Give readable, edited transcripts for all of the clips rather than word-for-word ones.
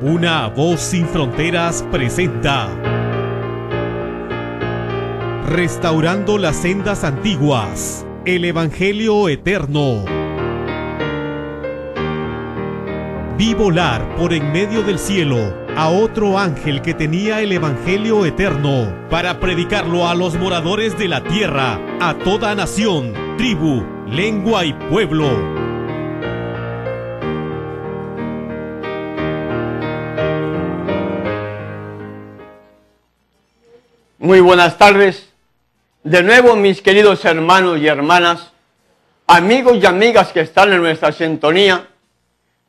Una voz sin fronteras presenta Restaurando las sendas antiguas, el Evangelio eterno. Vi volar por en medio del cielo a otro ángel que tenía el Evangelio eterno para predicarlo a los moradores de la tierra, a toda nación, tribu, lengua y pueblo. Muy buenas tardes, de nuevo mis queridos hermanos y hermanas, amigos y amigas que están en nuestra sintonía,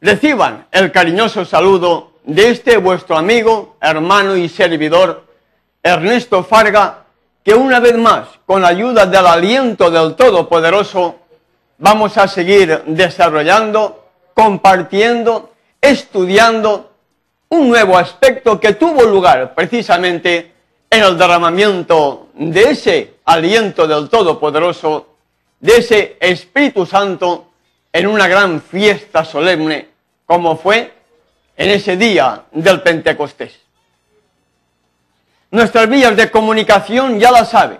reciban el cariñoso saludo de este vuestro amigo, hermano y servidor, Ernesto Farga, que una vez más, con la ayuda del aliento del Todopoderoso, vamos a seguir desarrollando, compartiendo, estudiando un nuevo aspecto que tuvo lugar precisamente en el derramamiento de ese aliento del Todopoderoso, de ese Espíritu Santo, en una gran fiesta solemne, como fue en ese día del Pentecostés. Nuestras vías de comunicación ya la sabe.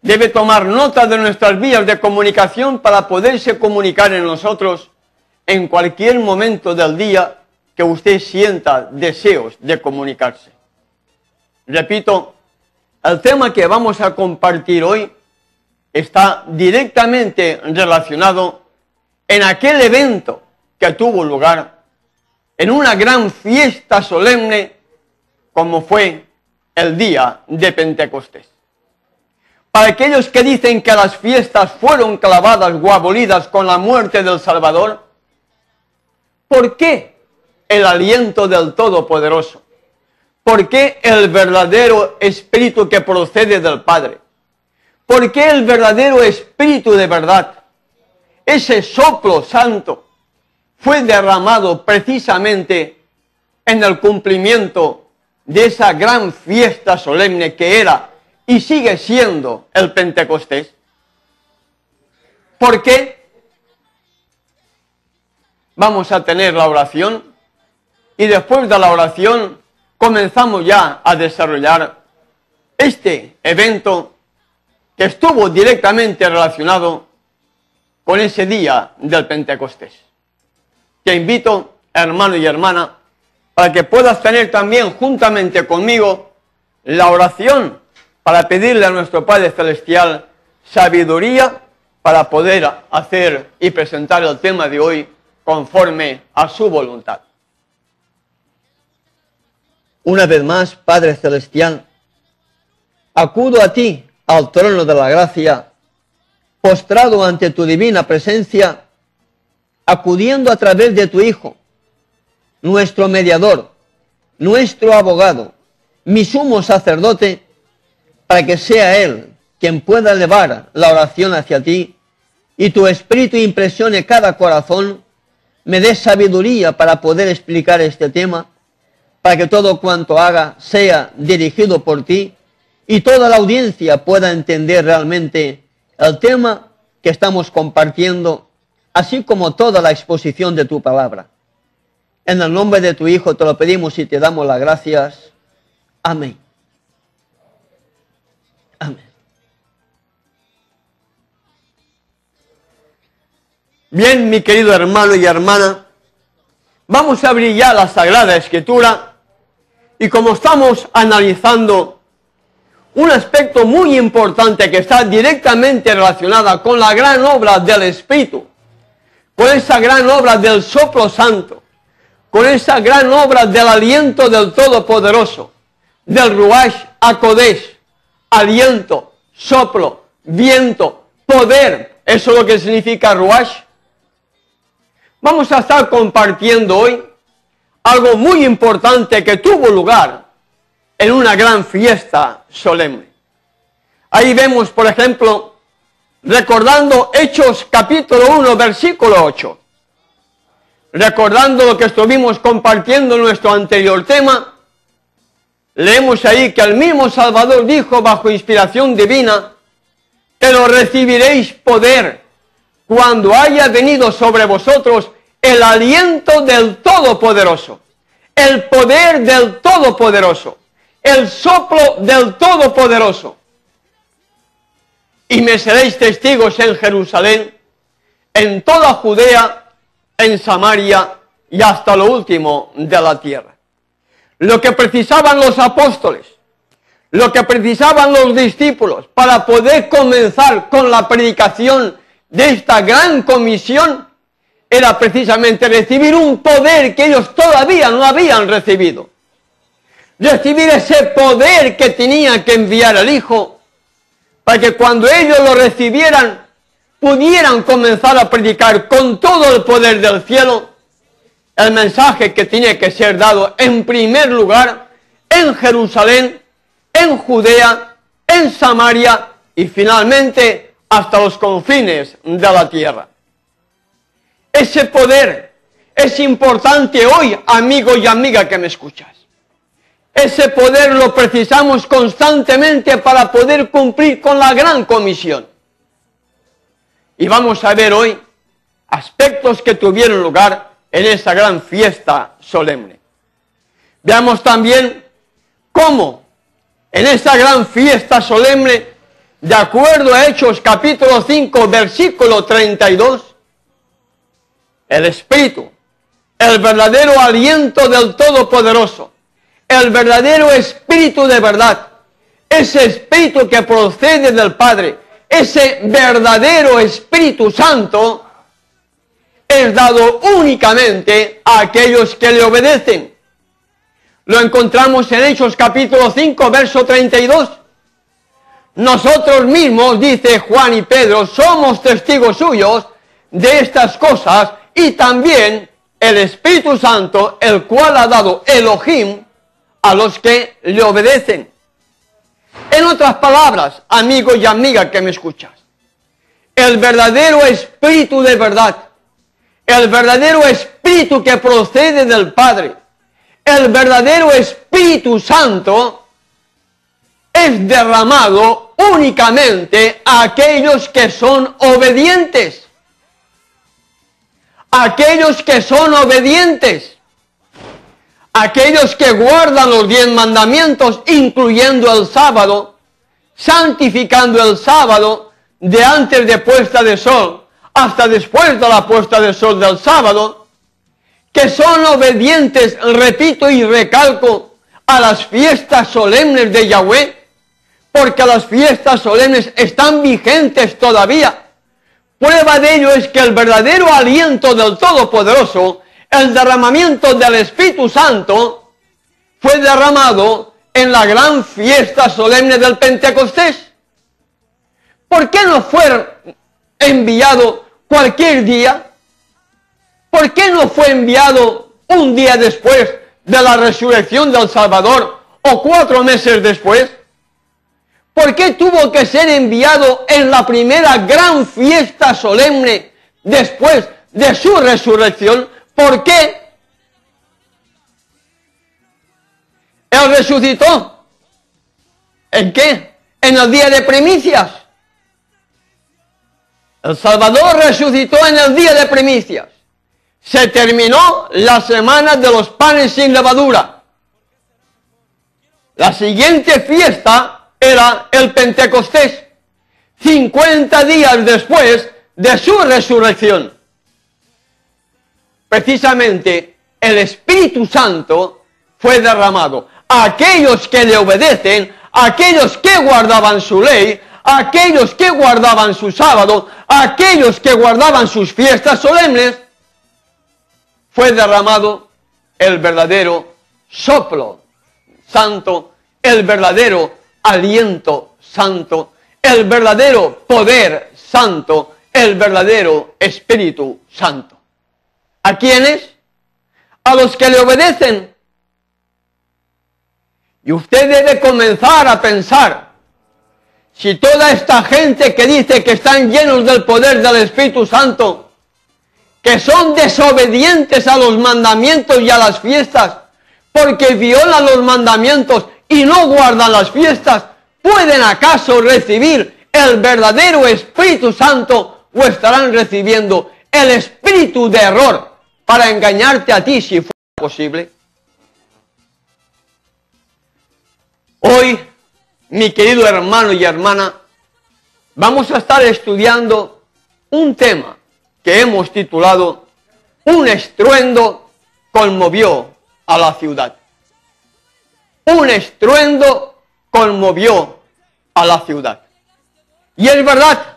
Debe tomar nota de nuestras vías de comunicación para poderse comunicar en nosotros en cualquier momento del día que usted sienta deseos de comunicarse. Repito, el tema que vamos a compartir hoy está directamente relacionado en aquel evento que tuvo lugar en una gran fiesta solemne como fue el día de Pentecostés. Para aquellos que dicen que las fiestas fueron clavadas o abolidas con la muerte del Salvador, ¿por qué el aliento del Todopoderoso? ¿Por qué el verdadero Espíritu que procede del Padre? ¿Por qué el verdadero Espíritu de verdad, ese soplo santo, fue derramado precisamente en el cumplimiento de esa gran fiesta solemne que era y sigue siendo el Pentecostés? ¿Por qué? Vamos a tener la oración y después de la oración comenzamos ya a desarrollar este evento que estuvo directamente relacionado con ese día del Pentecostés. Te invito, hermano y hermana, para que puedas tener también juntamente conmigo la oración para pedirle a nuestro Padre Celestial sabiduría para poder hacer y presentar el tema de hoy conforme a su voluntad. Una vez más, Padre Celestial, acudo a ti, al trono de la gracia, postrado ante tu divina presencia, acudiendo a través de tu Hijo, nuestro mediador, nuestro abogado, mi sumo sacerdote, para que sea Él quien pueda elevar la oración hacia ti y tu Espíritu impresione cada corazón, me dé sabiduría para poder explicar este tema, para que todo cuanto haga sea dirigido por ti y toda la audiencia pueda entender realmente el tema que estamos compartiendo, así como toda la exposición de tu palabra. En el nombre de tu Hijo te lo pedimos y te damos las gracias. Amén. Amén. Bien, mi querido hermano y hermana, vamos a abrir ya la Sagrada Escritura. Y como estamos analizando un aspecto muy importante que está directamente relacionada con la gran obra del Espíritu, con esa gran obra del soplo santo, con esa gran obra del aliento del Todopoderoso, del Ruach HaKodesh, aliento, soplo, viento, poder, eso es lo que significa Ruach. Vamos a estar compartiendo hoy algo muy importante que tuvo lugar en una gran fiesta solemne. Ahí vemos, por ejemplo, recordando Hechos capítulo 1, versículo 8. Recordando lo que estuvimos compartiendo en nuestro anterior tema, leemos ahí que el mismo Salvador dijo bajo inspiración divina, pero recibiréis poder cuando haya venido sobre vosotros el aliento del Todopoderoso, el poder del Todopoderoso, el soplo del Todopoderoso. Y me seréis testigos en Jerusalén, en toda Judea, en Samaria y hasta lo último de la tierra. Lo que precisaban los apóstoles, lo que precisaban los discípulos para poder comenzar con la predicación de esta gran comisión era precisamente recibir un poder que ellos todavía no habían recibido. Recibir ese poder que tenía que enviar el Hijo, para que cuando ellos lo recibieran, pudieran comenzar a predicar con todo el poder del cielo el mensaje que tenía que ser dado en primer lugar en Jerusalén, en Judea, en Samaria y finalmente hasta los confines de la tierra. Ese poder es importante hoy, amigo y amiga que me escuchas. Ese poder lo precisamos constantemente para poder cumplir con la gran comisión. Y vamos a ver hoy aspectos que tuvieron lugar en esa gran fiesta solemne. Veamos también cómo en esa gran fiesta solemne, de acuerdo a Hechos capítulo 5, versículo 32, el Espíritu, el verdadero aliento del Todopoderoso, el verdadero Espíritu de verdad, ese Espíritu que procede del Padre, ese verdadero Espíritu Santo, es dado únicamente a aquellos que le obedecen. Lo encontramos en Hechos capítulo 5, verso 32. Nosotros mismos, dice Juan y Pedro, somos testigos suyos de estas cosas, y también el Espíritu Santo, el cual ha dado Elohim a los que le obedecen. En otras palabras, amigo y amiga que me escuchas, el verdadero Espíritu de verdad, el verdadero Espíritu que procede del Padre, el verdadero Espíritu Santo es derramado únicamente a aquellos que son obedientes. Aquellos que son obedientes. Aquellos que guardan los 10 mandamientos, incluyendo el sábado, santificando el sábado de antes de puesta de sol hasta después de la puesta de sol del sábado, que son obedientes, repito y recalco, a las fiestas solemnes de Yahweh, porque las fiestas solemnes están vigentes todavía. Prueba de ello es que el verdadero aliento del Todopoderoso, el derramamiento del Espíritu Santo, fue derramado en la gran fiesta solemne del Pentecostés. ¿Por qué no fue enviado cualquier día? ¿Por qué no fue enviado un día después de la resurrección del Salvador o 4 meses después? ¿Por qué tuvo que ser enviado en la primera gran fiesta solemne después de su resurrección? ¿Por qué? Él resucitó. ¿En qué? En el día de primicias. El Salvador resucitó en el día de primicias. Se terminó la semana de los panes sin levadura. La siguiente fiesta era el Pentecostés, 50 días después de su resurrección. Precisamente el Espíritu Santo fue derramado a aquellos que le obedecen, a aquellos que guardaban su ley, a aquellos que guardaban su sábado, a aquellos que guardaban sus fiestas solemnes. Fue derramado el verdadero soplo santo, el verdadero aliento santo, el verdadero poder santo, el verdadero Espíritu Santo. ¿A quiénes? A los que le obedecen. Y usted debe comenzar a pensar, si toda esta gente que dice que están llenos del poder del Espíritu Santo, que son desobedientes a los mandamientos y a las fiestas, porque violan los mandamientos y no guardan las fiestas, ¿pueden acaso recibir el verdadero Espíritu Santo o estarán recibiendo el espíritu de error para engañarte a ti si fuera posible. Hoy, mi querido hermano y hermana, vamos a estar estudiando un tema que hemos titulado Un estruendo conmovió a la ciudad. Un estruendo conmovió a la ciudad. Y es verdad,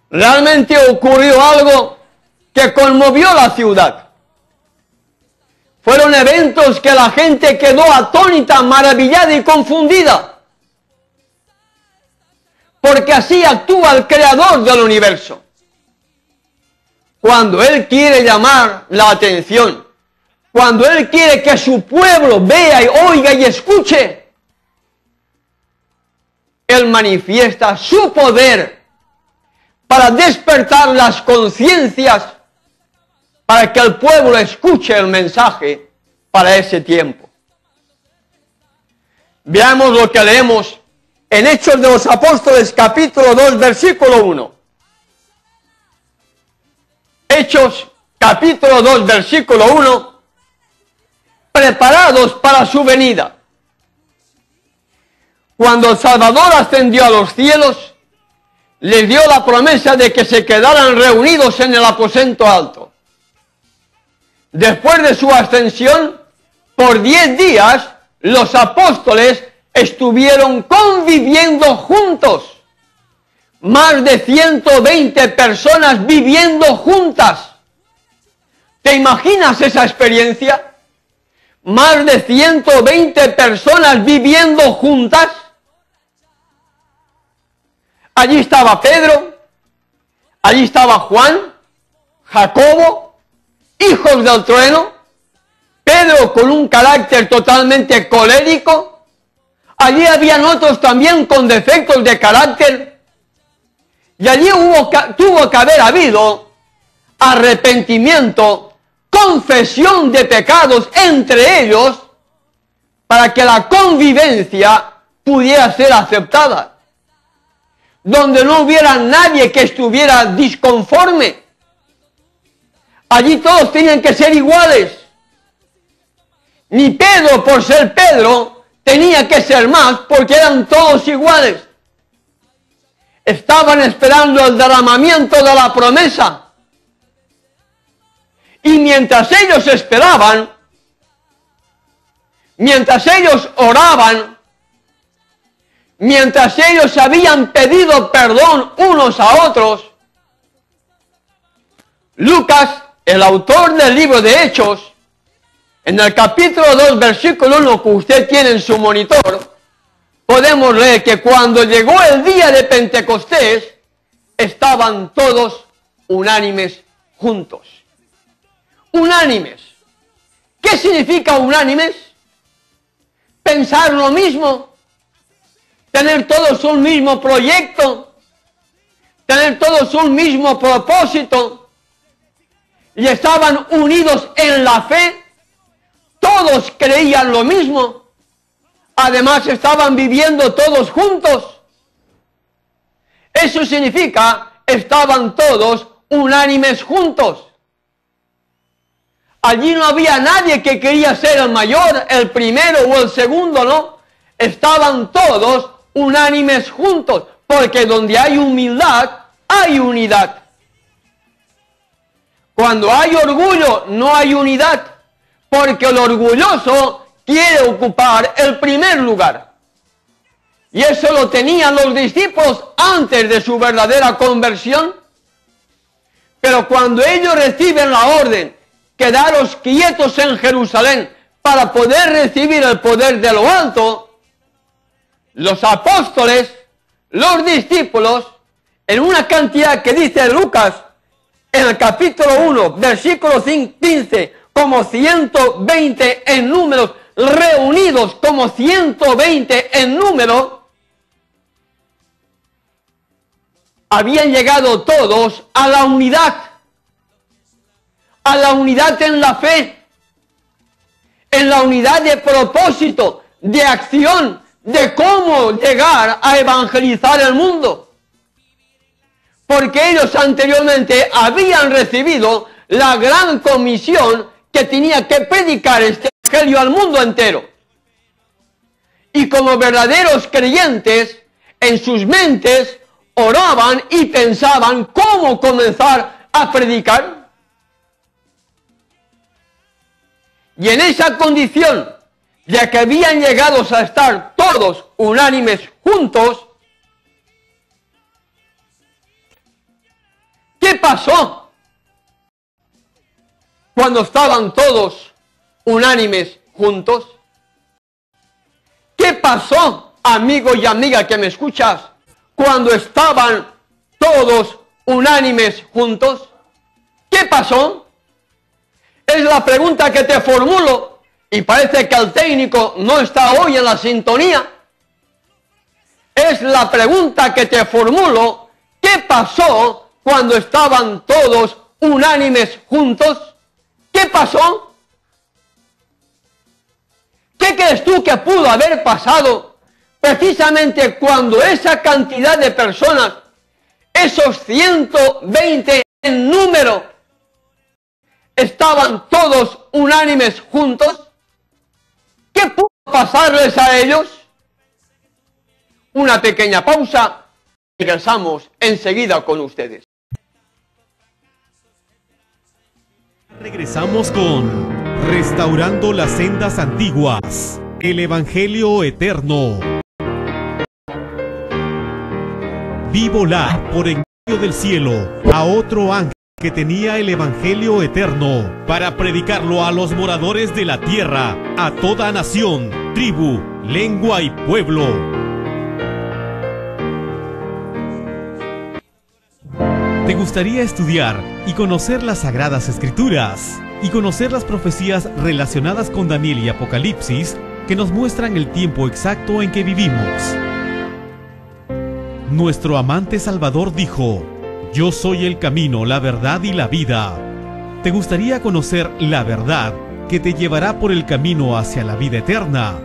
realmente ocurrió algo que conmovió la ciudad. Fueron eventos que la gente quedó atónita, maravillada y confundida. Porque así actúa el creador del universo. Cuando Él quiere llamar la atención, cuando Él quiere que su pueblo vea y oiga y escuche, Él manifiesta su poder para despertar las conciencias, para que el pueblo escuche el mensaje para ese tiempo. Veamos lo que leemos en Hechos de los Apóstoles, capítulo 2, versículo 1. Hechos, capítulo 2, versículo 1. Preparados para su venida. Cuando el Salvador ascendió a los cielos, les dio la promesa de que se quedaran reunidos en el aposento alto. Después de su ascensión, por 10 días, los apóstoles estuvieron conviviendo juntos. Más de 120 personas viviendo juntas. ¿Te imaginas esa experiencia? Más de 120 personas viviendo juntas. Allí estaba Pedro, allí estaba Juan, Jacobo, hijos del trueno, Pedro con un carácter totalmente colérico. Allí habían otros también con defectos de carácter. Y allí tuvo que haber habido arrepentimiento, confesión de pecados entre ellos, para que la convivencia pudiera ser aceptada. Donde no hubiera nadie que estuviera disconforme. Allí todos tenían que ser iguales. Ni Pedro, por ser Pedro, tenía que ser más, porque eran todos iguales. Estaban esperando el derramamiento de la promesa. Y mientras ellos esperaban, mientras ellos oraban, mientras ellos habían pedido perdón unos a otros, Lucas, el autor del libro de Hechos, en el capítulo 2, versículo 1 que usted tiene en su monitor, podemos leer que cuando llegó el día de Pentecostés, estaban todos unánimes juntos. Unánimes. ¿Qué significa unánimes? Pensar lo mismo, tener todos un mismo proyecto, tener todos un mismo propósito, y estaban unidos en la fe, todos creían lo mismo, además estaban viviendo todos juntos. Eso significa, estaban todos unánimes juntos. Allí no había nadie que quería ser el mayor, el primero o el segundo, no. Estaban todos unánimes juntos, porque donde hay humildad, hay unidad. Cuando hay orgullo, no hay unidad, porque el orgulloso quiere ocupar el primer lugar. Y eso lo tenían los discípulos antes de su verdadera conversión. Pero cuando ellos reciben la orden, quedaros quietos en Jerusalén para poder recibir el poder de lo alto, los apóstoles, los discípulos, en una cantidad que dice Lucas, en el capítulo 1, versículo 15, como 120 en números, reunidos como 120 en número, habían llegado todos a la unidad en la fe, en la unidad de propósito, de acción, de cómo llegar a evangelizar el mundo. Porque ellos anteriormente habían recibido la gran comisión que tenía que predicar este evangelio al mundo entero. Y como verdaderos creyentes, en sus mentes oraban y pensaban cómo comenzar a predicar. Y en esa condición, ya que habían llegado a estar todos unánimes juntos, ¿qué pasó cuando estaban todos unánimes juntos? ¿Qué pasó, amigo y amiga que me escuchas, cuando estaban todos unánimes juntos? ¿Qué pasó? Es la pregunta que te formulo, y parece que el técnico no está hoy en la sintonía. Es la pregunta que te formulo, ¿qué pasó cuando estaban todos unánimes juntos? ¿Qué pasó? ¿Qué crees tú que pudo haber pasado precisamente cuando esa cantidad de personas, esos 120 en número, estaban todos unánimes juntos? ¿Qué pudo pasarles a ellos? Una pequeña pausa y regresamos enseguida con ustedes. Regresamos con Restaurando las Sendas Antiguas, el Evangelio Eterno. Vi volar por en medio del cielo a otro ángel que tenía el Evangelio Eterno para predicarlo a los moradores de la tierra, a toda nación, tribu, lengua y pueblo. ¿Te gustaría estudiar y conocer las Sagradas Escrituras y conocer las profecías relacionadas con Daniel y Apocalipsis que nos muestran el tiempo exacto en que vivimos? Nuestro amante Salvador dijo: yo soy el camino, la verdad y la vida. ¿Te gustaría conocer la verdad que te llevará por el camino hacia la vida eterna?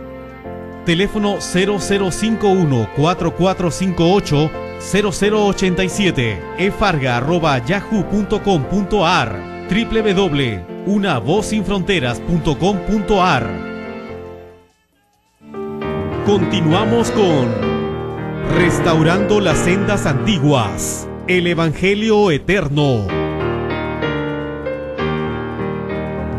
Teléfono 0051-4458-0087, efarga@yahoo.com.ar, www.unavozsinfronteras.com.ar. Continuamos con Restaurando las Sendas Antiguas, el Evangelio Eterno.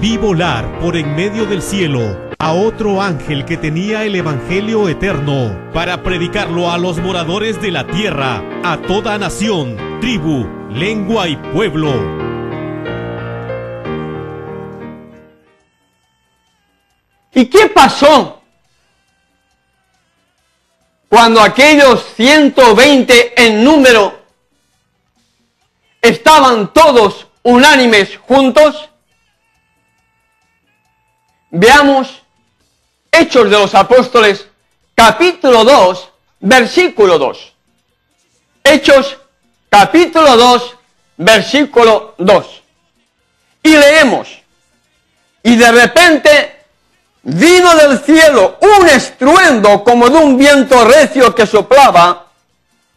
Vi volar por en medio del cielo a otro ángel que tenía el Evangelio Eterno para predicarlo a los moradores de la tierra, a toda nación, tribu, lengua y pueblo. ¿Y qué pasó cuando aquellos 120 en número estaban todos unánimes juntos? Veamos Hechos de los Apóstoles, capítulo 2, versículo 2. Hechos, capítulo 2, versículo 2. Y leemos: y de repente vino del cielo un estruendo como de un viento recio que soplaba,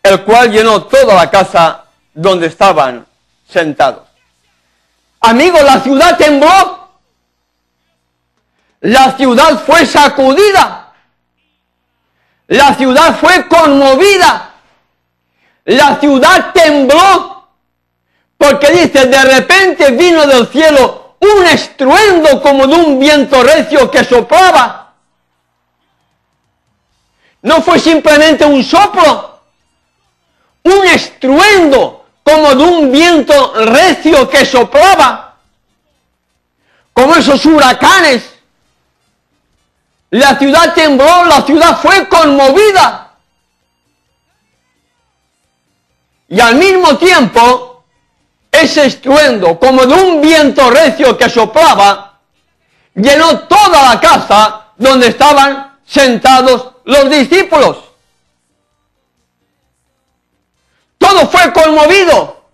el cual llenó toda la casa donde estaban sentados. Amigos, la ciudad tembló. La ciudad fue sacudida. La ciudad fue conmovida. La ciudad tembló. Porque dice, de repente vino del cielo un estruendo como de un viento recio que soplaba. No fue simplemente un soplo. Un estruendo como de un viento recio que soplaba. Como esos huracanes. La ciudad tembló, la ciudad fue conmovida. Y al mismo tiempo, ese estruendo, como de un viento recio que soplaba, llenó toda la casa donde estaban sentados los discípulos. Todo fue conmovido.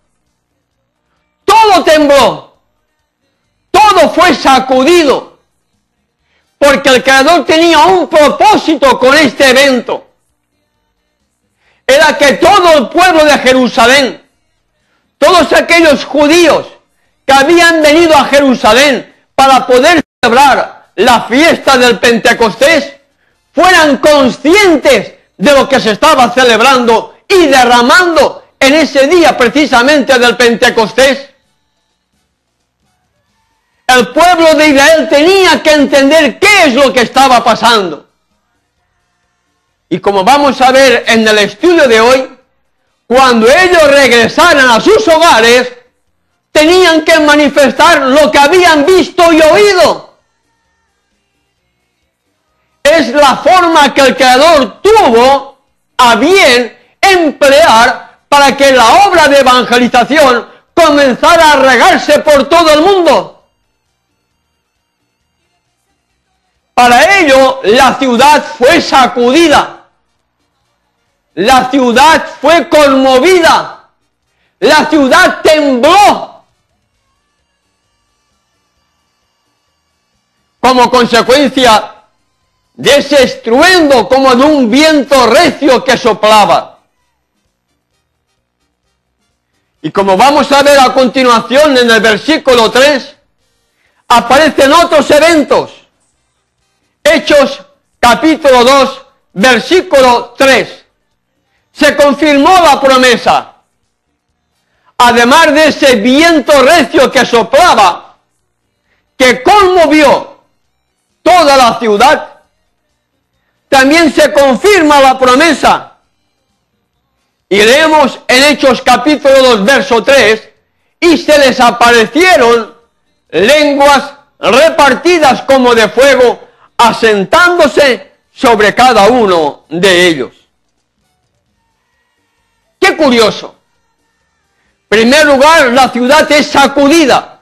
Todo tembló. Todo fue sacudido. Porque el Creador tenía un propósito con este evento. Era que todo el pueblo de Jerusalén, todos aquellos judíos que habían venido a Jerusalén para poder celebrar la fiesta del Pentecostés, fueran conscientes de lo que se estaba celebrando y derramando en ese día precisamente del Pentecostés. El pueblo de Israel tenía que entender qué es lo que estaba pasando. Y como vamos a ver en el estudio de hoy, cuando ellos regresaran a sus hogares, tenían que manifestar lo que habían visto y oído. Es la forma que el Creador tuvo a bien emplear para que la obra de evangelización comenzara a regarse por todo el mundo. Para ello, la ciudad fue sacudida, la ciudad fue conmovida, la ciudad tembló. Como consecuencia de ese estruendo como de un viento recio que soplaba. Y como vamos a ver a continuación en el versículo 3, aparecen otros eventos. Hechos capítulo 2, versículo 3. Se confirmó la promesa. Además de ese viento recio que soplaba, que conmovió toda la ciudad, también se confirma la promesa. Y leemos en Hechos capítulo 2, verso 3, y se les aparecieron lenguas repartidas como de fuego, asentándose sobre cada uno de ellos. ¡Qué curioso! En primer lugar, la ciudad es sacudida,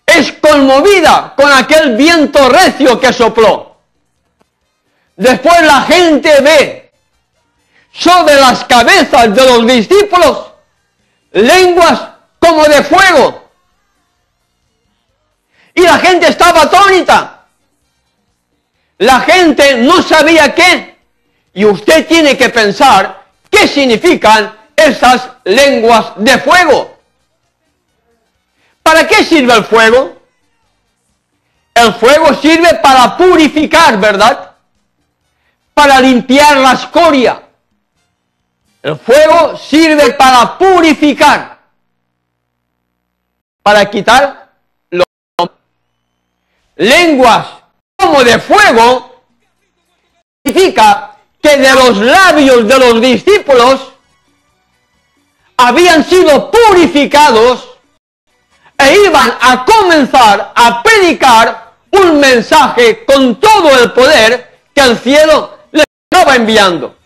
es conmovida con aquel viento recio que sopló. Después la gente ve sobre las cabezas de los discípulos lenguas como de fuego. Y la gente estaba atónita. La gente no sabía qué. Y usted tiene que pensar qué significan esas lenguas de fuego. ¿Para qué sirve el fuego? El fuego sirve para purificar, ¿verdad? Para limpiar la escoria. El fuego sirve para purificar, para quitar los lenguas como de fuego. Significa que de los labios de los discípulos habían sido purificados e iban a comenzar a predicar un mensaje con todo el poder que el cielo les estaba enviando.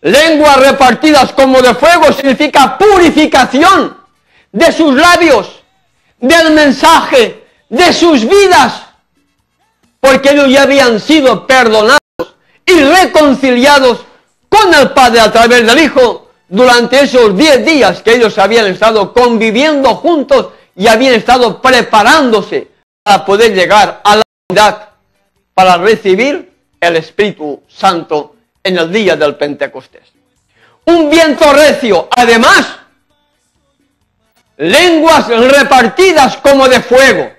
Lenguas repartidas como de fuego significa purificación de sus labios, del mensaje, de sus vidas, porque ellos ya habían sido perdonados y reconciliados con el Padre a través del Hijo durante esos 10 días que ellos habían estado conviviendo juntos y habían estado preparándose para poder llegar a la unidad, para recibir el Espíritu Santo en el día del Pentecostés. Un viento recio, además, lenguas repartidas como de fuego,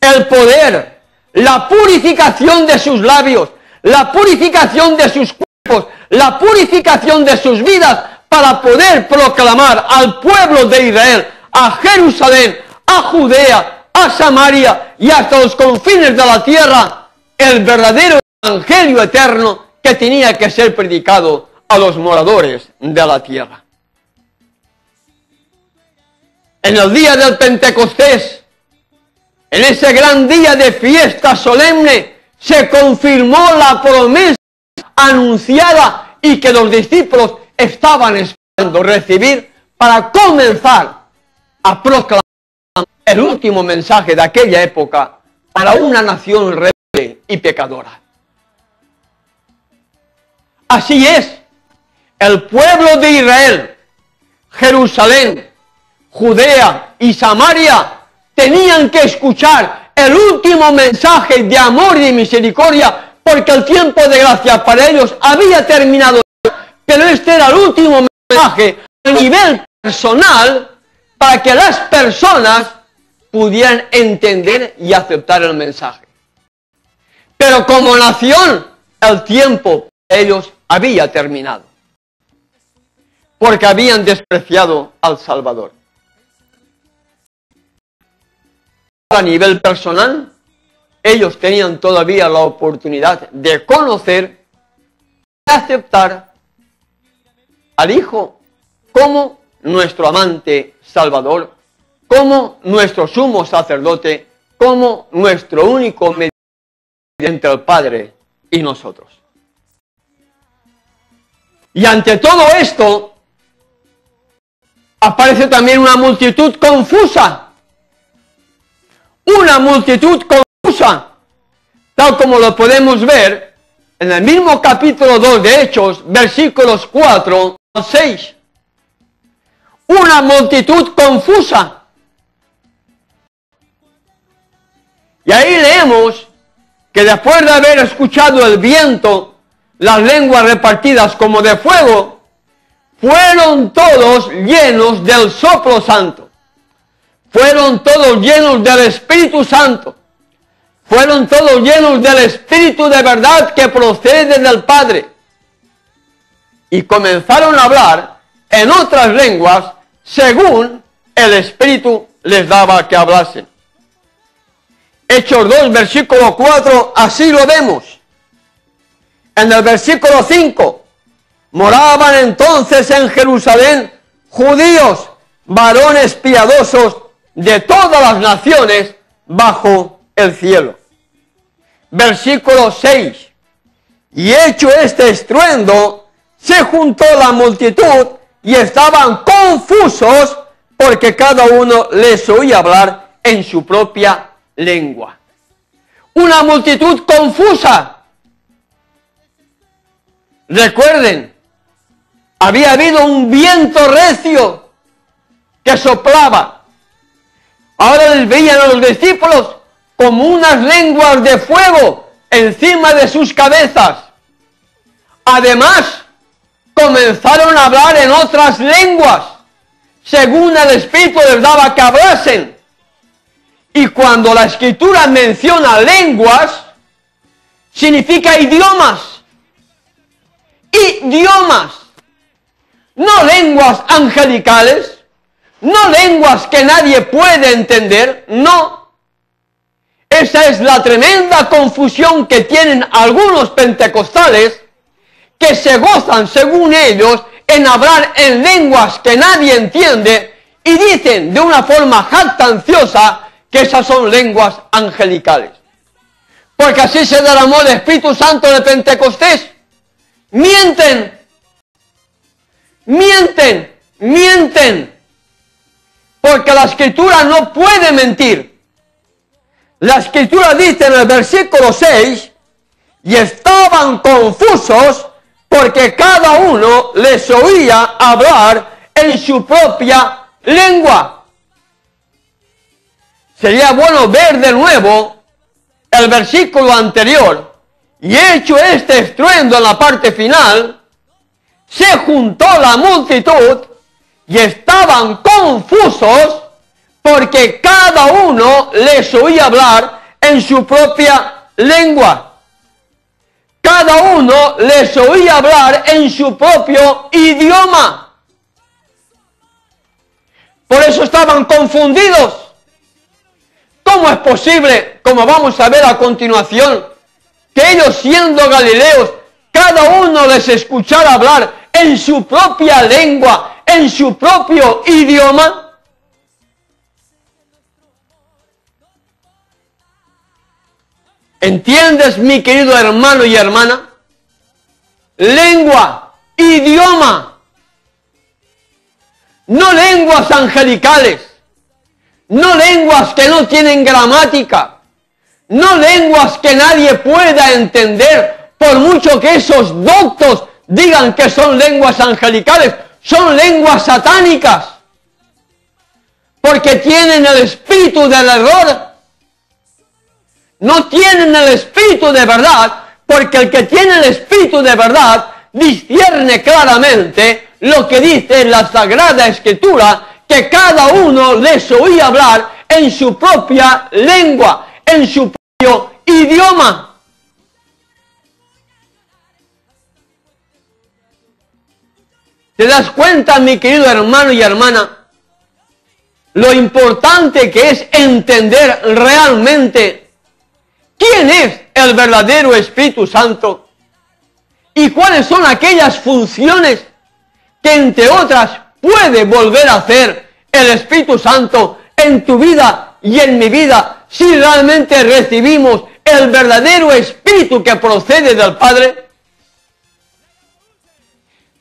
el poder, la purificación de sus labios, la purificación de sus cuerpos, la purificación de sus vidas, para poder proclamar al pueblo de Israel, a Jerusalén, a Judea, a Samaria y hasta los confines de la tierra, el verdadero evangelio eterno que tenía que ser predicado a los moradores de la tierra. En el día del Pentecostés, en ese gran día de fiesta solemne, se confirmó la promesa anunciada y que los discípulos estaban esperando recibir para comenzar a proclamar el último mensaje de aquella época para una nación rebelde y pecadora. Así es, el pueblo de Israel, Jerusalén, Judea y Samaria tenían que escuchar el último mensaje de amor y de misericordia, porque el tiempo de gracia para ellos había terminado, pero este era el último mensaje a nivel personal para que las personas pudieran entender y aceptar el mensaje. Pero como nación, el tiempo para ellos había terminado, porque habían despreciado al Salvador. A nivel personal, ellos tenían todavía la oportunidad de conocer y aceptar al Hijo como nuestro amante Salvador, como nuestro sumo sacerdote, como nuestro único mediador entre el Padre y nosotros. Y ante todo esto, aparece también una multitud confusa. Una multitud confusa, tal como lo podemos ver en el mismo capítulo 2 de Hechos, versículos 4 al 6. Una multitud confusa. Y ahí leemos que después de haber escuchado el viento, las lenguas repartidas como de fuego, fueron todos llenos del soplo santo. Fueron todos llenos del Espíritu Santo. Fueron todos llenos del Espíritu de verdad que procede del Padre. Y comenzaron a hablar en otras lenguas según el Espíritu les daba que hablasen. Hechos 2, versículo 4, así lo vemos. En el versículo 5, moraban entonces en Jerusalén judíos, varones piadosos de todas las naciones bajo el cielo. Versículo 6, y hecho este estruendo, se juntó la multitud y estaban confusos porque cada uno les oía hablar en su propia lengua. Una multitud confusa. Recuerden, había habido un viento recio que soplaba. Ahora les veían a los discípulos como unas lenguas de fuego encima de sus cabezas. Además, comenzaron a hablar en otras lenguas, según el Espíritu les daba que hablasen. Y cuando la Escritura menciona lenguas, significa idiomas. Idiomas. No lenguas angelicales, no lenguas que nadie puede entender, no. Esa es la tremenda confusión que tienen algunos pentecostales que se gozan, según ellos, en hablar en lenguas que nadie entiende y dicen de una forma jactanciosa que esas son lenguas angelicales. Porque así se derramó el Espíritu Santo de Pentecostés. Mienten, mienten, mienten. Porque la Escritura no puede mentir. La Escritura dice en el versículo 6, y estaban confusos porque cada uno les oía hablar en su propia lengua. Sería bueno ver de nuevo el versículo anterior. Y hecho este estruendo en la parte final, se juntó la multitud y estaban confusos porque cada uno les oía hablar en su propia lengua. Cada uno les oía hablar en su propio idioma. Por eso estaban confundidos. ¿Cómo es posible, como vamos a ver a continuación, que ellos siendo galileos, cada uno les escuchara hablar en su propia lengua, en su propio idioma? ¿Entiendes, mi querido hermano y hermana? Lengua, idioma. No lenguas angelicales. No lenguas que no tienen gramática. No lenguas que nadie pueda entender, por mucho que esos doctos digan que son lenguas angelicales. Son lenguas satánicas. Porque tienen el espíritu del error. No tienen el espíritu de verdad, porque el que tiene el espíritu de verdad discierne claramente lo que dice la Sagrada Escritura, que que cada uno les oía hablar en su propia lengua, en su propio idioma. ¿Te das cuenta, mi querido hermano y hermana, lo importante que es entender realmente quién es el verdadero Espíritu Santo y cuáles son aquellas funciones que, entre otras, puede volver a hacer el Espíritu Santo en tu vida y en mi vida si realmente recibimos el verdadero Espíritu que procede del Padre?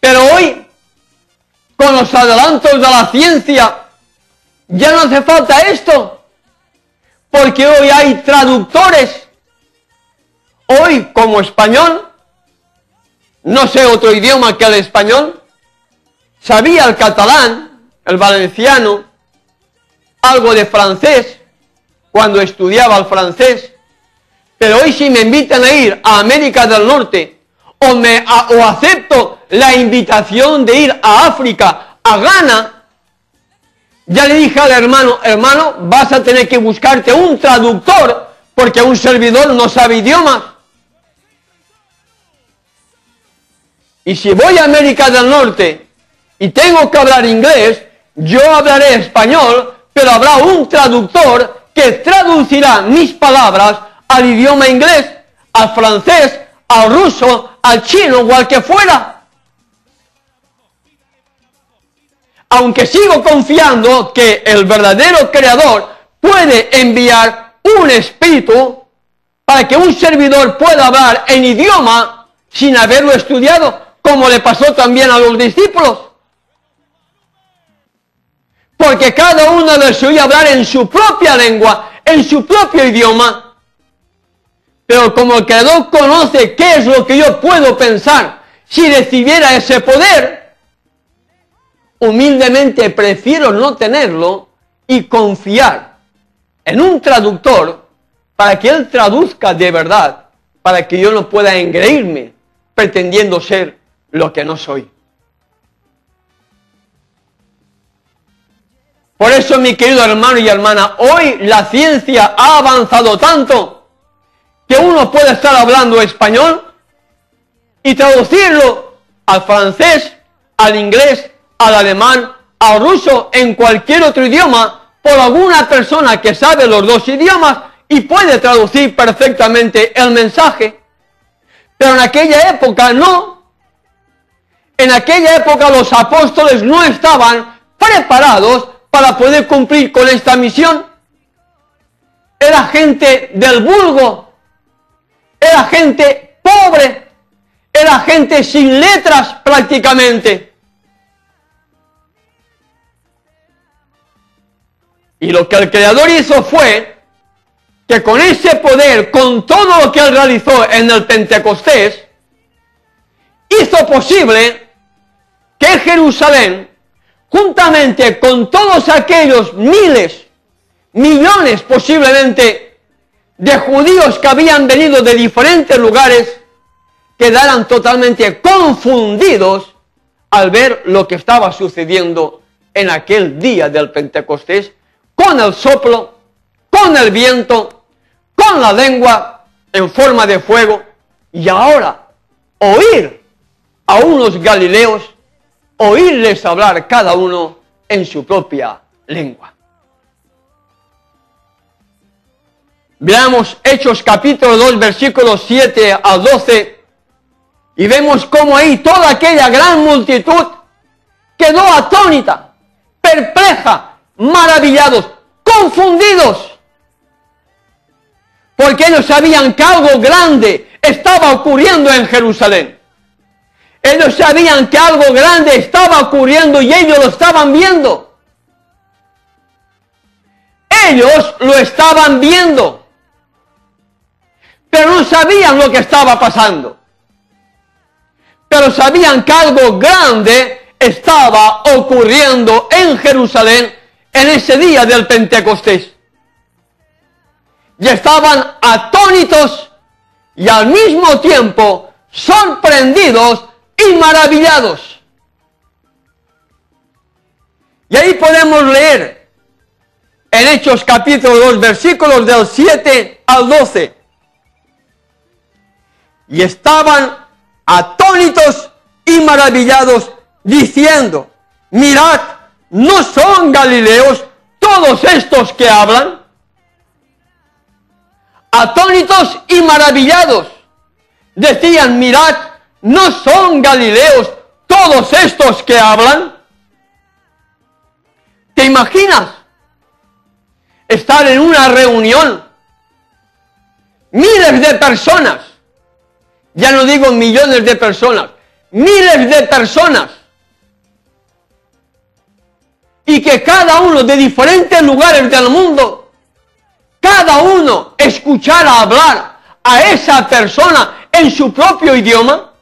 Pero hoy, con los adelantos de la ciencia, ya no hace falta esto, porque hoy hay traductores. Hoy, como español, no sé otro idioma que el español, sabía el catalán, el valenciano, algo de francés, cuando estudiaba el francés, pero hoy si me invitan a ir a América del Norte, o acepto la invitación de ir a África, a Ghana, ya le dije al hermano, vas a tener que buscarte un traductor, porque un servidor no sabe idiomas. Y si voy a América del Norte y tengo que hablar inglés, yo hablaré español, pero habrá un traductor que traducirá mis palabras al idioma inglés, al francés, al ruso, al chino o al que fuera. Aunque sigo confiando que el verdadero Creador puede enviar un espíritu para que un servidor pueda hablar en idioma sin haberlo estudiado, como le pasó también a los discípulos. Porque cada uno les oía hablar en su propia lengua, en su propio idioma. Pero como el Creador conoce qué es lo que yo puedo pensar si recibiera ese poder, humildemente prefiero no tenerlo y confiar en un traductor para que él traduzca de verdad, para que yo no pueda engreírme pretendiendo ser lo que no soy. Por eso, mi querido hermano y hermana, hoy la ciencia ha avanzado tanto que uno puede estar hablando español y traducirlo al francés, al inglés, al alemán, al ruso, en cualquier otro idioma, por alguna persona que sabe los dos idiomas y puede traducir perfectamente el mensaje. Pero en aquella época no. En aquella época los apóstoles no estaban preparados para poder cumplir con esta misión. Era gente del vulgo, era gente pobre, era gente sin letras prácticamente. Y lo que el Creador hizo fue que con ese poder, con todo lo que Él realizó en el Pentecostés, hizo posible que Jerusalén, juntamente con todos aquellos miles, millones posiblemente, de judíos que habían venido de diferentes lugares, quedaran totalmente confundidos al ver lo que estaba sucediendo en aquel día del Pentecostés, con el soplo, con el viento, con la lengua en forma de fuego, y ahora oír a unos galileos, oírles hablar cada uno en su propia lengua. Veamos Hechos capítulo 2, versículos 7 al 12, y vemos cómo ahí toda aquella gran multitud quedó atónita, perpleja, maravillados, confundidos, porque ellos sabían que algo grande estaba ocurriendo en Jerusalén. Ellos sabían que algo grande estaba ocurriendo y ellos lo estaban viendo. Ellos lo estaban viendo, pero no sabían lo que estaba pasando. Pero sabían que algo grande estaba ocurriendo en Jerusalén en ese día del Pentecostés. Y estaban atónitos y al mismo tiempo sorprendidos y maravillados. Y ahí podemos leer en Hechos capítulo 2, versículos del 7 al 12. Y estaban atónitos y maravillados, diciendo, mirad, ¿no son galileos todos estos que hablan? Atónitos y maravillados, decían, mirad, ¿no son galileos todos estos que hablan? ¿Te imaginas estar en una reunión? Miles de personas, ya no digo millones de personas, miles de personas, y que cada uno de diferentes lugares del mundo, cada uno escuchara hablar a esa persona en su propio idioma.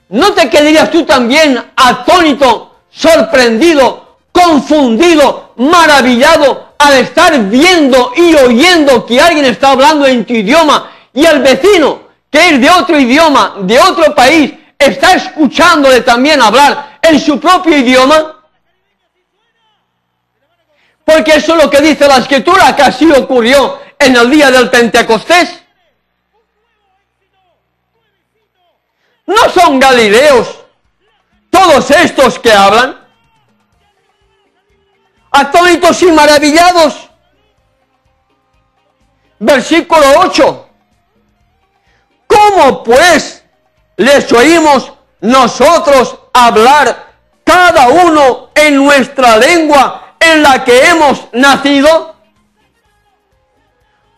¿No te quedarías tú también atónito, sorprendido, confundido, maravillado al estar viendo y oyendo que alguien está hablando en tu idioma y el vecino, que es de otro idioma, de otro país, está escuchándole también hablar en su propio idioma? Porque eso es lo que dice la Escritura, que así ocurrió en el día del Pentecostés. ¿No son galileos todos estos que hablan? Atónitos y maravillados. Versículo 8. ¿Cómo pues les oímos nosotros hablar cada uno en nuestra lengua en la que hemos nacido?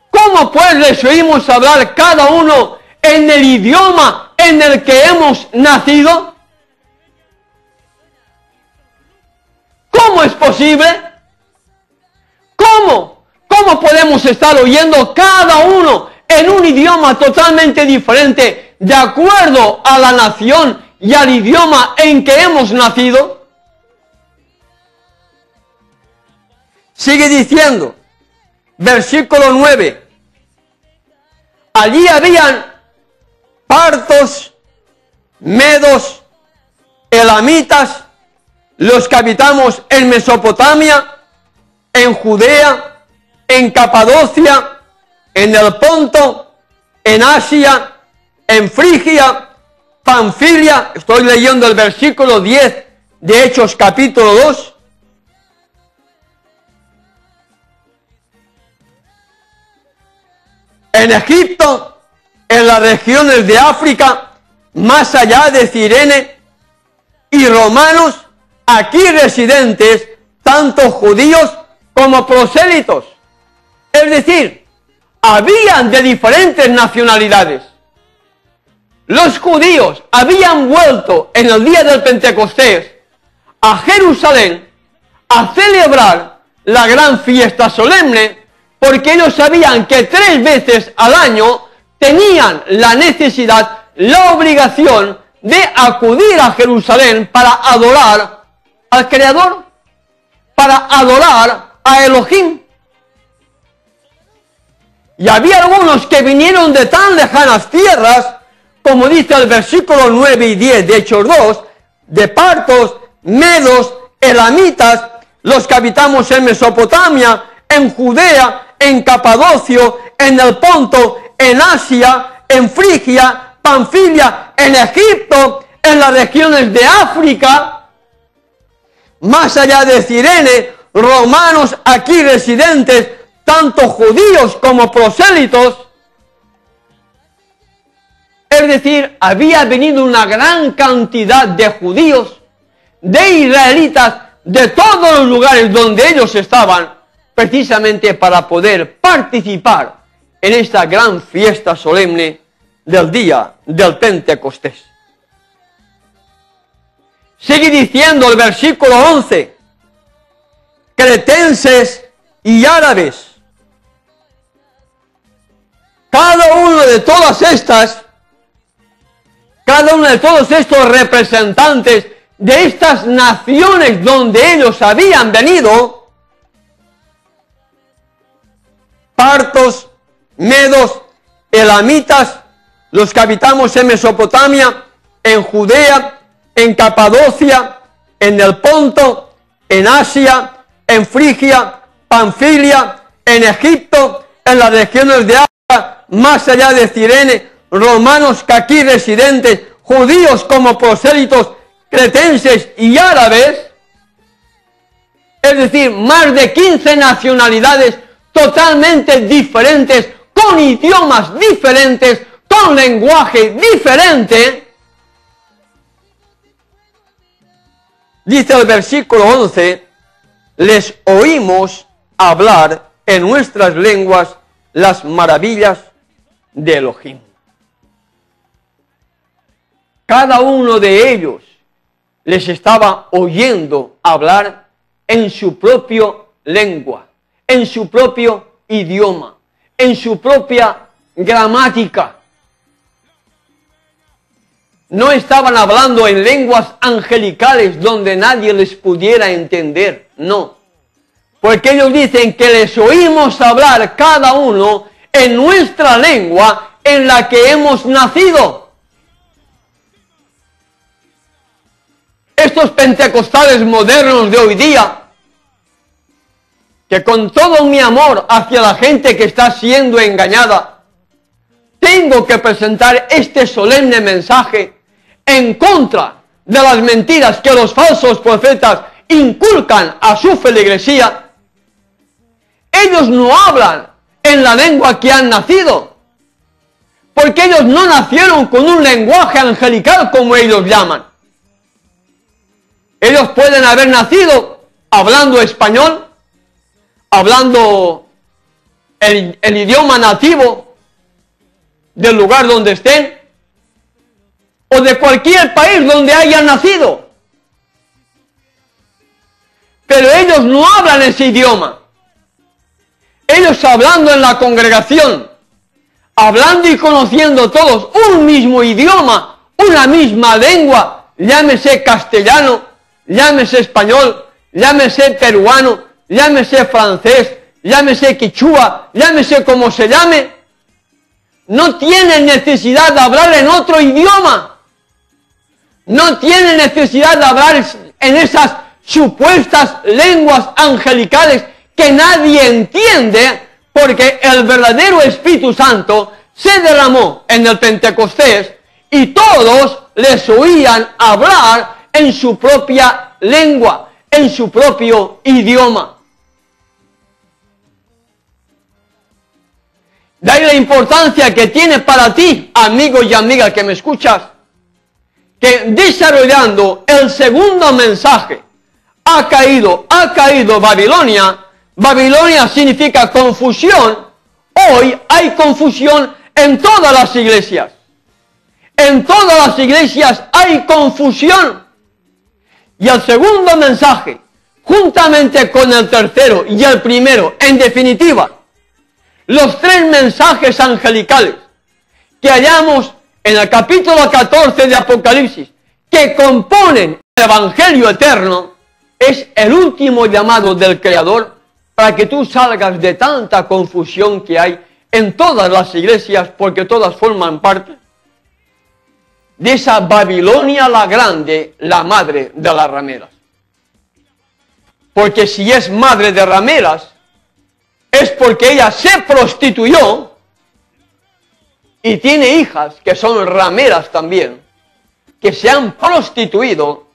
¿Cómo pues les oímos hablar cada uno en el idioma en el que hemos nacido? ¿Cómo es posible? ¿Cómo? ¿Cómo podemos estar oyendo cada uno en un idioma totalmente diferente de acuerdo a la nación y al idioma en que hemos nacido? Sigue diciendo, versículo 9. Allí habían partos, medos, elamitas, los que habitamos en Mesopotamia, en Judea, en Capadocia, en el Ponto, en Asia, en Frigia, Panfilia. Estoy leyendo el versículo 10 de Hechos capítulo 2. En Egipto, en las regiones de África, más allá de Cirene, y romanos, aquí residentes, tanto judíos como prosélitos. Es decir, habían de diferentes nacionalidades. Los judíos habían vuelto en el día del Pentecostés a Jerusalén a celebrar la gran fiesta solemne, porque ellos sabían que 3 veces al año tenían la necesidad, la obligación de acudir a Jerusalén para adorar al Creador, para adorar a Elohim. Y había algunos que vinieron de tan lejanas tierras, como dice el versículo 9 y 10 de Hechos 2, de partos, medos, elamitas, los que habitamos en Mesopotamia, en Judea, en Capadocio, en el Ponto, en Asia, en Frigia, Panfilia, en Egipto, en las regiones de África, más allá de Cirene, romanos aquí residentes, tanto judíos como prosélitos. Es decir, había venido una gran cantidad de judíos, de israelitas, de todos los lugares donde ellos estaban, precisamente para poder participar en esta gran fiesta solemne del día del Pentecostés. Sigue diciendo el versículo 11, cretenses y árabes. Cada uno de todos estos representantes de estas naciones donde ellos habían venido, partos, medos, elamitas, los que habitamos en Mesopotamia, en Judea, en Capadocia, en el Ponto, en Asia, en Frigia, Panfilia, en Egipto, en las regiones de Asia, más allá de Cirene, romanos que aquí residentes, judíos como prosélitos, cretenses y árabes, es decir, más de 15 nacionalidades totalmente diferentes, con idiomas diferentes, con lenguaje diferente. Dice el versículo 11, les oímos hablar en nuestras lenguas las maravillas de Elohim. Cada uno de ellos les estaba oyendo hablar en su propia lengua, en su propio idioma, en su propia gramática. No estaban hablando en lenguas angelicales donde nadie les pudiera entender, no. Porque ellos dicen que les oímos hablar cada uno en nuestra lengua en la que hemos nacido. Estos pentecostales modernos de hoy día, que con todo mi amor hacia la gente que está siendo engañada, tengo que presentar este solemne mensaje en contra de las mentiras que los falsos profetas inculcan a su feligresía. Ellos no hablan en la lengua que han nacido, porque ellos no nacieron con un lenguaje angelical como ellos llaman. Ellos pueden haber nacido hablando español, hablando el idioma nativo del lugar donde estén, o de cualquier país donde hayan nacido. Pero ellos no hablan ese idioma. Ellos hablando en la congregación, hablando y conociendo todos un mismo idioma, una misma lengua, llámese castellano, llámese español, llámese peruano, llámese francés, llámese quichua, llámese como se llame, no tienen necesidad de hablar en otro idioma. No tienen necesidad de hablar en esas supuestas lenguas angelicales que nadie entiende, porque el verdadero Espíritu Santo se derramó en el Pentecostés y todos les oían hablar en su propia lengua, en su propio idioma. De ahí la importancia que tiene para ti, amigo y amiga que me escuchas, que desarrollando el segundo mensaje, ha caído Babilonia. Babilonia significa confusión. Hoy hay confusión en todas las iglesias. En todas las iglesias hay confusión. Y el segundo mensaje, juntamente con el tercero y el primero, en definitiva, los tres mensajes angelicales que hallamos en el capítulo 14 de Apocalipsis, que componen el Evangelio eterno, es el último llamado del Creador para que tú salgas de tanta confusión que hay en todas las iglesias, porque todas forman parte de esa Babilonia la grande, la madre de las rameras. Porque si es madre de rameras, es porque ella se prostituyó y tiene hijas que son rameras también, que se han prostituido,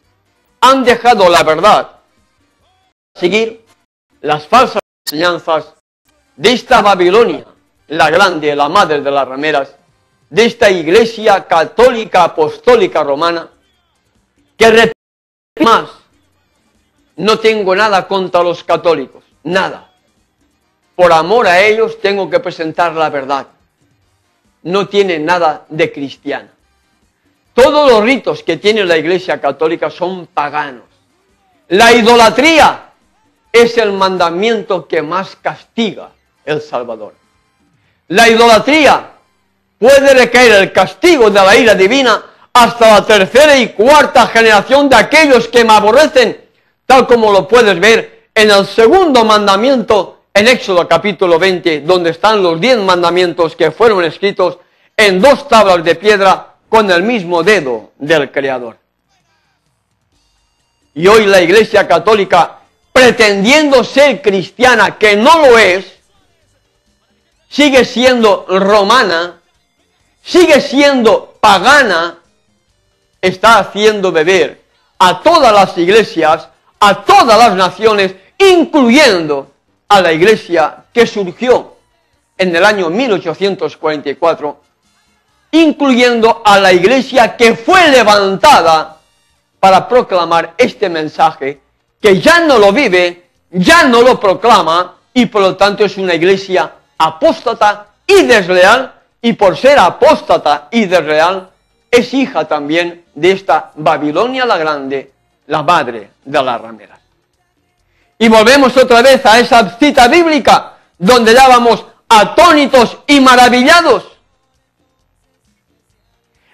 han dejado la verdad, seguir las falsas enseñanzas de esta Babilonia, la grande, la madre de las rameras, de esta iglesia católica apostólica romana, que repite más, no tengo nada contra los católicos, nada. Por amor a ellos tengo que presentar la verdad. No tiene nada de cristiana. Todos los ritos que tiene la Iglesia Católica son paganos. La idolatría es el mandamiento que más castiga el Salvador. La idolatría puede recaer el castigo de la ira divina hasta la tercera y cuarta generación de aquellos que me aborrecen, tal como lo puedes ver en el segundo mandamiento en Éxodo capítulo 20, donde están los 10 mandamientos que fueron escritos en 2 tablas de piedra con el mismo dedo del Creador. Y hoy la Iglesia Católica, pretendiendo ser cristiana, que no lo es, sigue siendo romana, sigue siendo pagana, está haciendo beber a todas las iglesias, a todas las naciones, incluyendo a la iglesia que surgió en el año 1844, incluyendo a la iglesia que fue levantada para proclamar este mensaje, que ya no lo vive, ya no lo proclama, y por lo tanto es una iglesia apóstata y desleal, y por ser apóstata y desleal, es hija también de esta Babilonia la Grande, la madre de las rameras. Y volvemos otra vez a esa cita bíblica, donde estábamos atónitos y maravillados.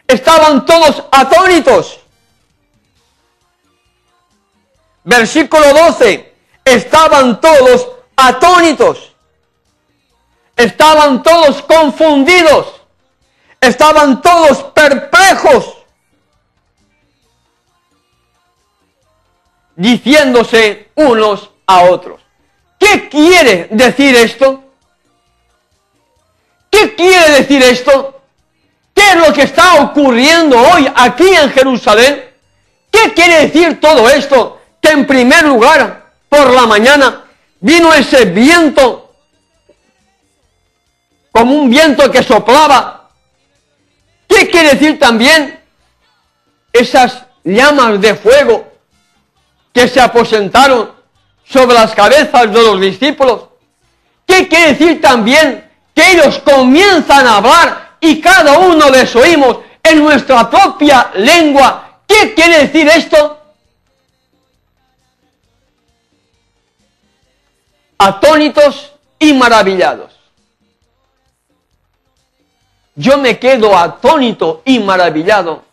Estaban todos atónitos. Versículo 12, estaban todos atónitos. Estaban todos confundidos. Estaban todos perplejos, diciéndose unos a otros: ¿qué quiere decir esto? ¿Qué quiere decir esto? ¿Qué es lo que está ocurriendo hoy aquí en Jerusalén? ¿Qué quiere decir todo esto? Que en primer lugar, por la mañana, vino ese viento, como un viento que soplaba. ¿Qué quiere decir también esas llamas de fuego que se aposentaron sobre las cabezas de los discípulos? ¿Qué quiere decir también que ellos comienzan a hablar y cada uno les oímos en nuestra propia lengua? ¿Qué quiere decir esto? Atónitos y maravillados. Yo me quedo atónito y maravillado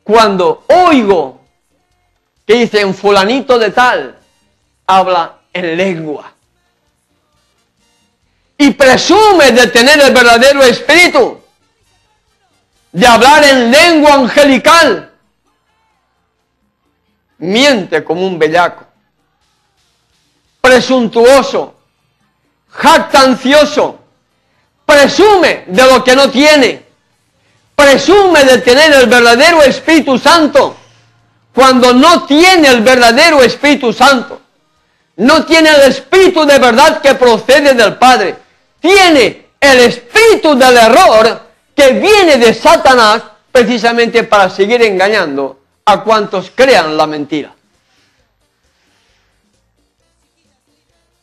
cuando oigo que dicen fulanito de tal habla en lengua y presume de tener el verdadero espíritu, de hablar en lengua angelical. Miente como un bellaco, presuntuoso, jactancioso, presume de lo que no tiene, presume de tener el verdadero Espíritu Santo, cuando no tiene el verdadero Espíritu Santo, no tiene el Espíritu de verdad que procede del Padre, tiene el espíritu del error que viene de Satanás, precisamente para seguir engañando a cuantos crean la mentira.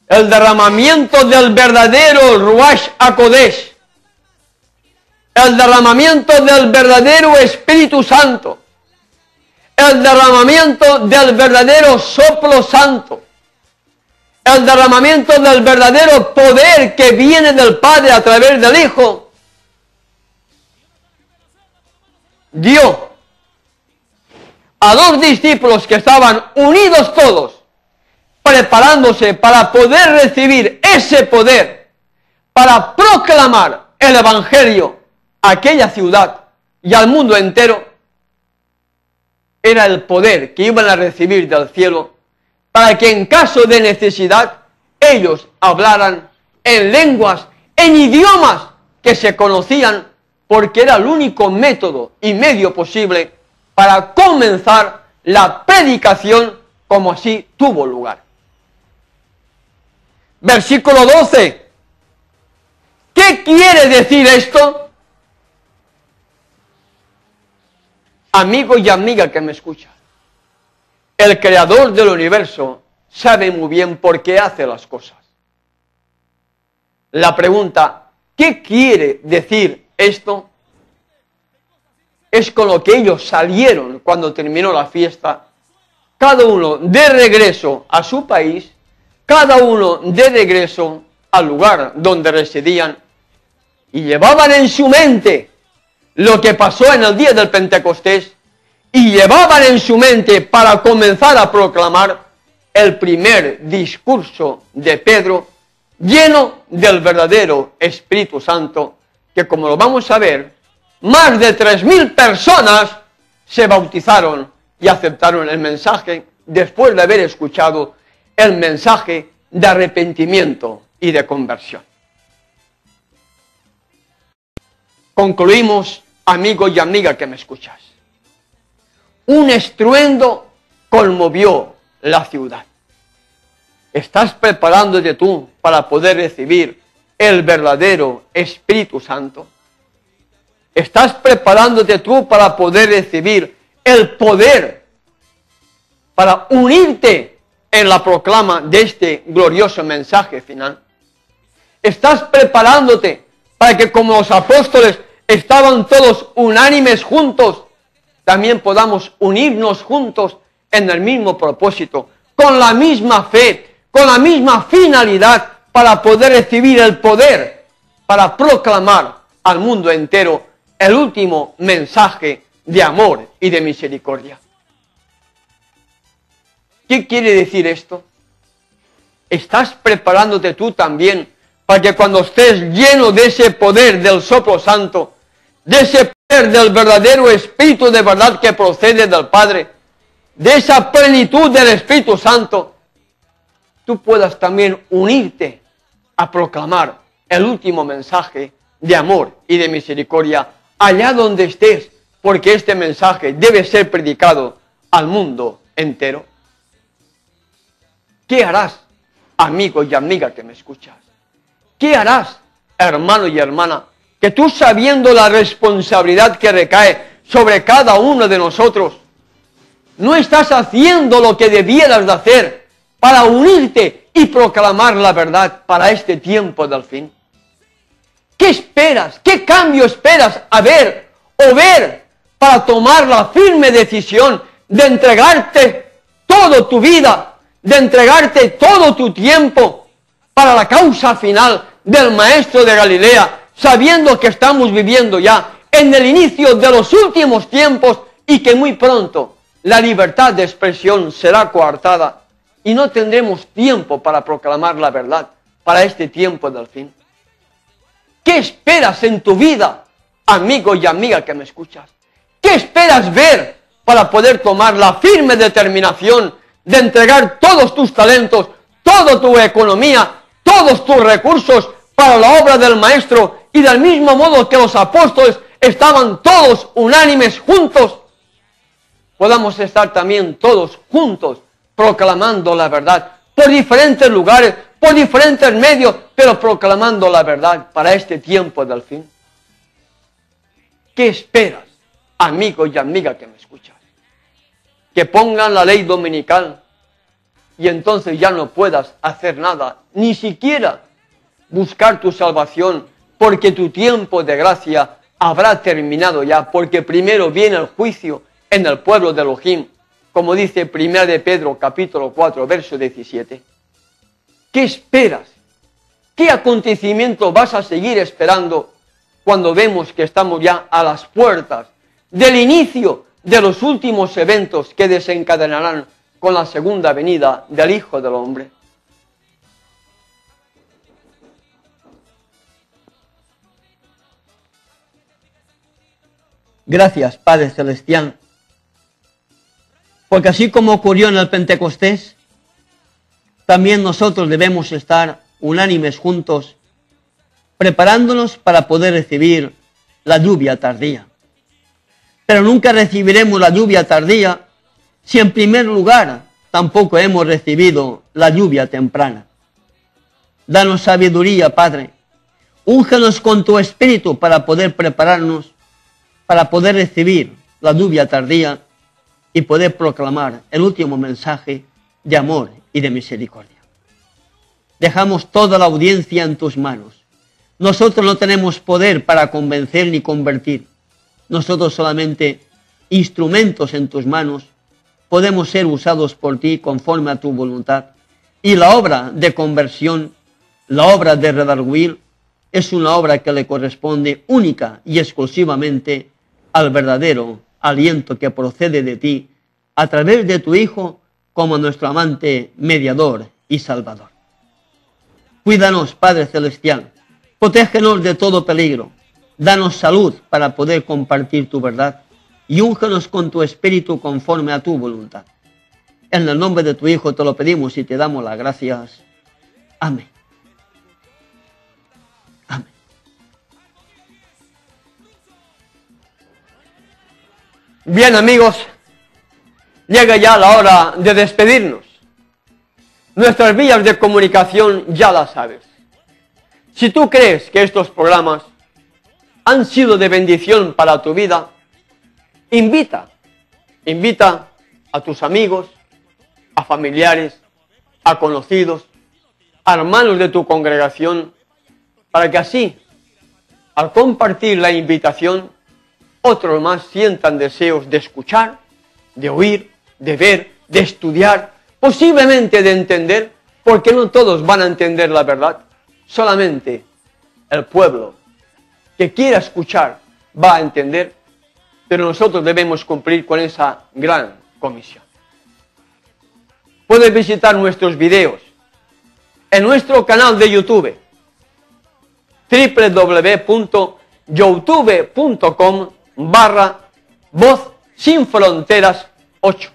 El derramamiento del verdadero Ruach HaKodesh, el derramamiento del verdadero Espíritu Santo, el derramamiento del verdadero soplo santo, el derramamiento del verdadero poder que viene del Padre a través del Hijo, dio a dos discípulos que estaban unidos todos, preparándose para poder recibir ese poder, para proclamar el Evangelio a aquella ciudad y al mundo entero. Era el poder que iban a recibir del cielo, para que en caso de necesidad ellos hablaran en lenguas, en idiomas que se conocían, porque era el único método y medio posible para comenzar la predicación como así tuvo lugar. Versículo 12. ¿Qué quiere decir esto? Amigo y amiga que me escucha, el creador del universo sabe muy bien por qué hace las cosas. La pregunta, ¿qué quiere decir esto? Es con lo que ellos salieron cuando terminó la fiesta, cada uno de regreso a su país, cada uno de regreso al lugar donde residían, y llevaban en su mente lo que pasó en el día del Pentecostés, y llevaban en su mente para comenzar a proclamar el primer discurso de Pedro, lleno del verdadero Espíritu Santo, que como lo vamos a ver, más de 3.000 personas se bautizaron y aceptaron el mensaje después de haber escuchado el mensaje de arrepentimiento y de conversión. Concluimos, amigo y amiga que me escuchas. Un estruendo conmovió la ciudad. ¿Estás preparándote tú para poder recibir el verdadero Espíritu Santo? ¿Estás preparándote tú para poder recibir el poder para unirte en la proclama de este glorioso mensaje final? ¿Estás preparándote para que, como los apóstoles estaban todos unánimes juntos, también podamos unirnos juntos en el mismo propósito, con la misma fe, con la misma finalidad, para poder recibir el poder para proclamar al mundo entero el último mensaje de amor y de misericordia? ¿Qué quiere decir esto? ¿Estás preparándote tú también para que cuando estés lleno de ese poder del soplo santo, de ese poder del verdadero Espíritu de verdad que procede del Padre, de esa plenitud del Espíritu Santo, tú puedas también unirte a proclamar el último mensaje de amor y de misericordia allá donde estés, porque este mensaje debe ser predicado al mundo entero? ¿Qué harás, amigo y amiga que me escuchas? ¿Qué harás, hermano y hermana, que tú, sabiendo la responsabilidad que recae sobre cada uno de nosotros, no estás haciendo lo que debieras de hacer para unirte y proclamar la verdad para este tiempo del fin? ¿Qué esperas? ¿Qué cambio esperas a ver o ver para tomar la firme decisión de entregarte toda tu vida, de entregarte todo tu tiempo para la causa final del Maestro de Galilea, sabiendo que estamos viviendo ya en el inicio de los últimos tiempos y que muy pronto la libertad de expresión será coartada y no tendremos tiempo para proclamar la verdad para este tiempo del fin? ¿Qué esperas en tu vida, amigo y amiga que me escuchas? ¿Qué esperas ver para poder tomar la firme determinación de entregar todos tus talentos, toda tu economía, todos tus recursos para la obra del Maestro, y del mismo modo que los apóstoles estaban todos unánimes juntos, podamos estar también todos juntos proclamando la verdad por diferentes lugares, por diferentes medios, pero proclamando la verdad para este tiempo del fin? ¿Qué esperas, amigo y amiga que me escuchas? ¿Que pongan la ley dominical y entonces ya no puedas hacer nada, ni siquiera buscar tu salvación, porque tu tiempo de gracia habrá terminado ya, porque primero viene el juicio en el pueblo de Elohim, como dice 1 de Pedro capítulo 4, verso 17? ¿Qué esperas? ¿Qué acontecimiento vas a seguir esperando cuando vemos que estamos ya a las puertas del inicio de los últimos eventos que desencadenarán con la segunda venida del Hijo del Hombre? Gracias, Padre Celestial, porque así como ocurrió en el Pentecostés, también nosotros debemos estar unánimes juntos, preparándonos para poder recibir la lluvia tardía. Pero nunca recibiremos la lluvia tardía si en primer lugar tampoco hemos recibido la lluvia temprana. Danos sabiduría, Padre. Úngenos con tu Espíritu para poder prepararnos, para poder recibir la lluvia tardía y poder proclamar el último mensaje de amor y de misericordia. Dejamos toda la audiencia en tus manos. Nosotros no tenemos poder para convencer ni convertir. Nosotros solamente, instrumentos en tus manos, podemos ser usados por ti conforme a tu voluntad. Y la obra de conversión, la obra de redarguir, es una obra que le corresponde única y exclusivamente al verdadero aliento que procede de ti, a través de tu Hijo, como nuestro amante mediador y salvador. Cuídanos, Padre Celestial, protégenos de todo peligro, danos salud para poder compartir tu verdad, y úngenos con tu Espíritu conforme a tu voluntad. En el nombre de tu Hijo te lo pedimos y te damos las gracias. Amén. Amén. Bien, amigos, llega ya la hora de despedirnos. Nuestras vías de comunicación ya las sabes. Si tú crees que estos programas han sido de bendición para tu vida, invita a tus amigos, a familiares, a conocidos, a hermanos de tu congregación, para que así, al compartir la invitación, otros más sientan deseos de escuchar, de oír, de ver, de estudiar, posiblemente de entender, porque no todos van a entender la verdad, solamente el pueblo que quiera escuchar va a entender, pero nosotros debemos cumplir con esa gran comisión. Puedes visitar nuestros videos en nuestro canal de YouTube, www.youtube.com/Voz Sin Fronteras 8.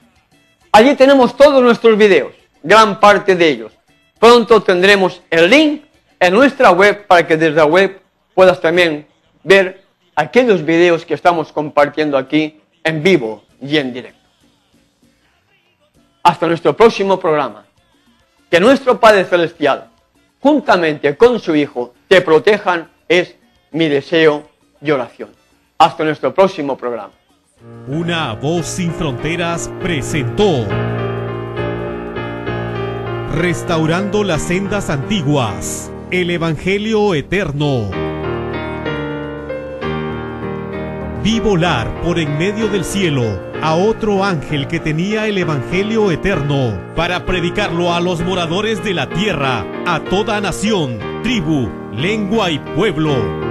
Allí tenemos todos nuestros videos, gran parte de ellos. Pronto tendremos el link en nuestra web para que desde la web puedas también ver aquellos videos que estamos compartiendo aquí en vivo y en directo. Hasta nuestro próximo programa. Que nuestro Padre Celestial, juntamente con su Hijo, te protejan, es mi deseo y oración. Hasta nuestro próximo programa. Una Voz Sin Fronteras presentó Restaurando las sendas antiguas, el Evangelio eterno. Vi volar por en medio del cielo a otro ángel que tenía el Evangelio eterno para predicarlo a los moradores de la tierra, a toda nación, tribu, lengua y pueblo.